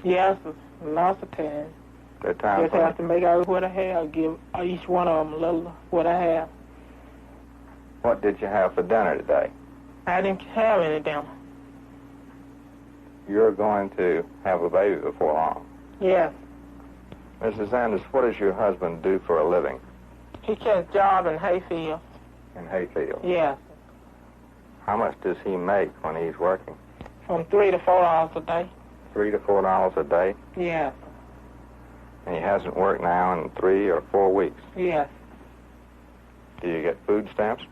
Yes, lots of times. There are times Just have to make out what I have, give each one of them a little what I have. What did you have for dinner today? I didn't have any dinner. You're going to have a baby before long. Yes. Mrs. Sanders, what does your husband do for a living? He gets a job in Hayfield. In Hayfield? Yes. How much does he make when he's working? From $3 to $4 a day. $3 to $4 a day? Yes. And he hasn't worked now in 3 or 4 weeks? Yes. Do you get food stamps?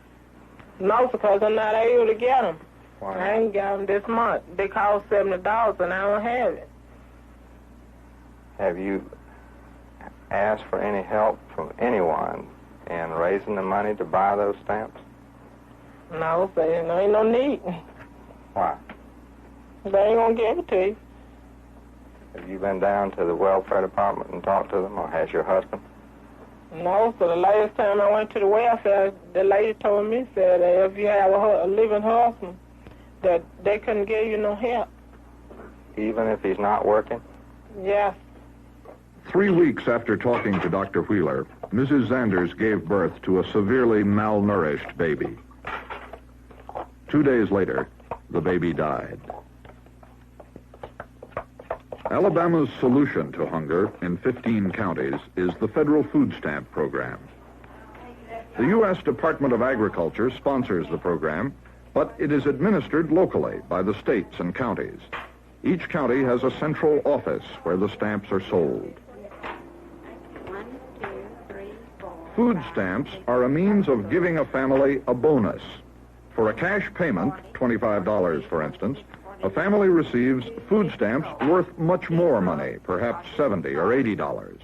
No, because I'm not able to get them. Why I ain't got them this month. They cost $70 and I don't have it. Have you asked for any help from anyone in raising the money to buy those stamps? No, there ain't no need. Why? They ain't gonna give it to you. Have you been down to the welfare department and talked to them, or has your husband? No, so the last time I went to the welfare, the lady told me, said that if you have a living husband, that they couldn't give you no help. Even if he's not working? Yes. 3 weeks after talking to Dr. Wheeler, Mrs. Sanders gave birth to a severely malnourished baby. 2 days later, the baby died. Alabama's solution to hunger in 15 counties is the federal food stamp program. The U.S. Department of Agriculture sponsors the program, but it is administered locally by the states and counties. Each county has a central office where the stamps are sold. Food stamps are a means of giving a family a bonus. For a cash payment, $25 for instance, a family receives food stamps worth much more money, perhaps $70 or $80.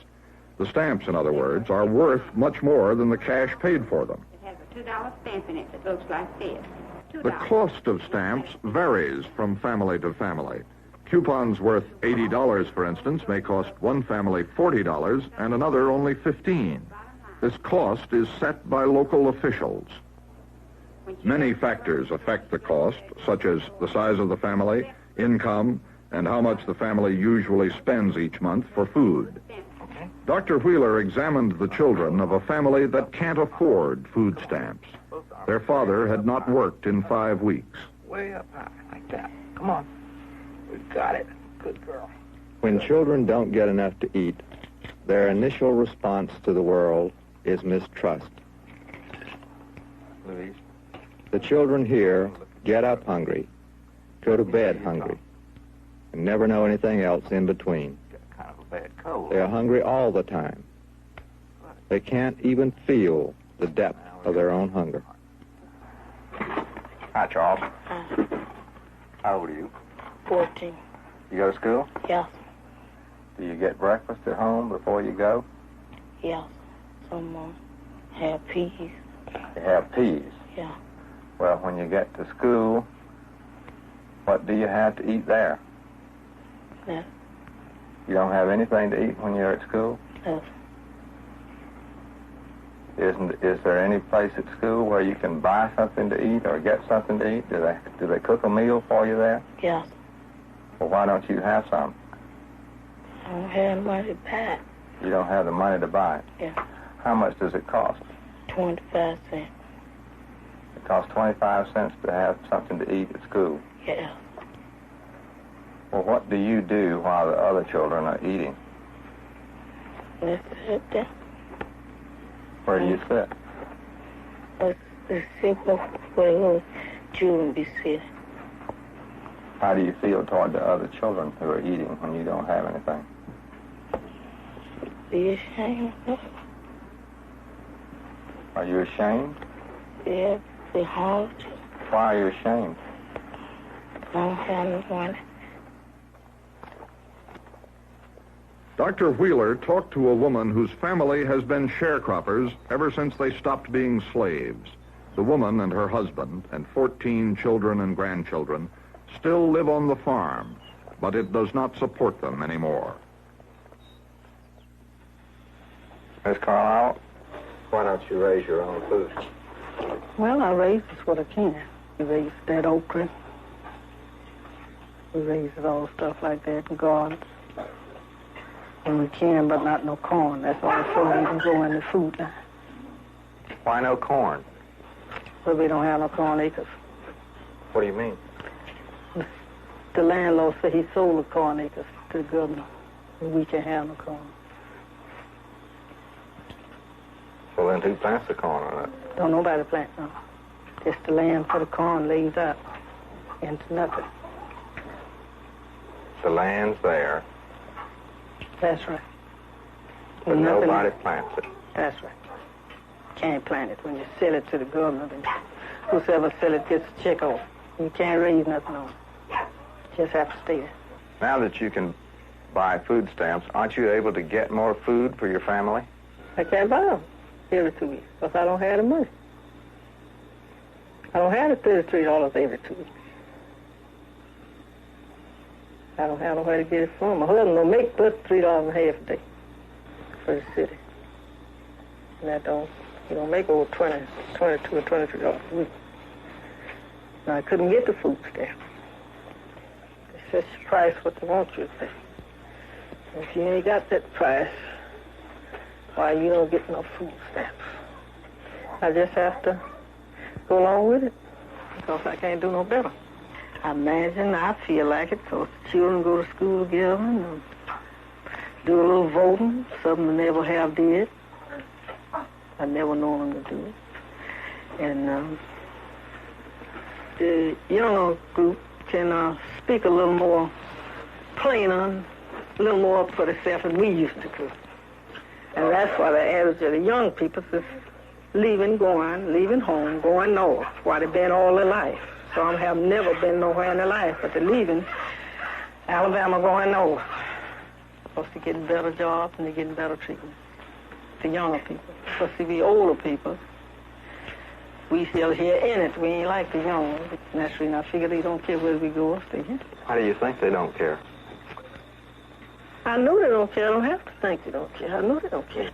The stamps, in other words, are worth much more than the cash paid for them. It has a $2 stamp in it that looks like this. The cost of stamps varies from family to family. Coupons worth $80, for instance, may cost one family $40 and another only $15. This cost is set by local officials. Many factors affect the cost, such as the size of the family, income, and how much the family usually spends each month for food. Dr. Wheeler examined the children of a family that can't afford food stamps. Their father had not worked in 5 weeks. Way up high, like that. Come on. We got it. Good girl. When children don't get enough to eat, their initial response to the world is mistrust. Louise? The children here get up hungry, go to bed hungry, and never know anything else in between. Kind of a bad cold. They are hungry all the time. They can't even feel the depth of their own hunger. Hi, Charles. How old are you? 14. You go to school? Yes. Do you get breakfast at home before you go? Yes. Some have peas. You have peas? Yeah. Well, when you get to school, what do you have to eat there? Yes. You don't have anything to eat when you're at school? Yes. Is there any place at school where you can buy something to eat or get something to eat? Do they cook a meal for you there? Yes. Well, why don't you have some? I don't have money to buy it. You don't have the money to buy it? Yeah. How much does it cost? 25 cents. It costs 25 cents to have something to eat at school. Yeah. Well, what do you do while the other children are eating? Let's sit there. Where do you sit? Let's sit where children be sitting. How do you feel toward the other children who are eating when you don't have anything? Be ashamed. Are you ashamed? Yeah, be hungry. Why are you ashamed? I don't have no money. Dr. Wheeler talked to a woman whose family has been sharecroppers ever since they stopped being slaves. The woman and her husband and 14 children and grandchildren still live on the farm, but it does not support them anymore. Miss Carlisle, why don't you raise your own food? Well, I raise just what I can. We raise that okra. We raise all stuff like that in gardens. And we can, but not no corn. That's why it's so we can go in the food line. Why no corn? But we don't have no corn acres. What do you mean? The landlord said he sold the corn acres to the governor, and we can't have no corn. Well, then who plants the corn on it? Don't nobody plant no. Just the land for the corn lays out into nothing. The land's there, That's right. but And nothing- nobody plants it. That's right. Can't plant it. When you sell it to the government, and whoever sell it gets a check off. You can't raise nothing on it. Just have to stay there. Now that you can buy food stamps, aren't you able to get more food for your family? I can't buy them every 2 weeks because I don't have the money. I don't have the $33 every 2 weeks. I don't have nowhere to get it from. My husband don't make but $3.50 a day for the city. And that don't, he don't make over $22 or $23 a week. Now, I couldn't get the food stamp. They set your price what they want you to pay. If you ain't got that price, why you don't get no food stamps? I just have to go along with it because I can't do no better. I imagine I feel like it because the children go to school together and do a little voting, something they never have did. I never known them to do it. And the younger group can speak a little more plainer, a little more for themselves than we used to do. And that's why the average of the young people is leaving home, going north, why they've been all their life. Some have never been nowhere in their life, but they're leaving Alabama going north. Because they're getting better jobs and they're getting better treatment. The younger people. Because see, we older people, we still here in it. We ain't like the young ones. And that's the reason I figure they don't care where we go or stay here. How do you think they don't care? I know they don't care. I don't have to think they don't care. I know they don't care.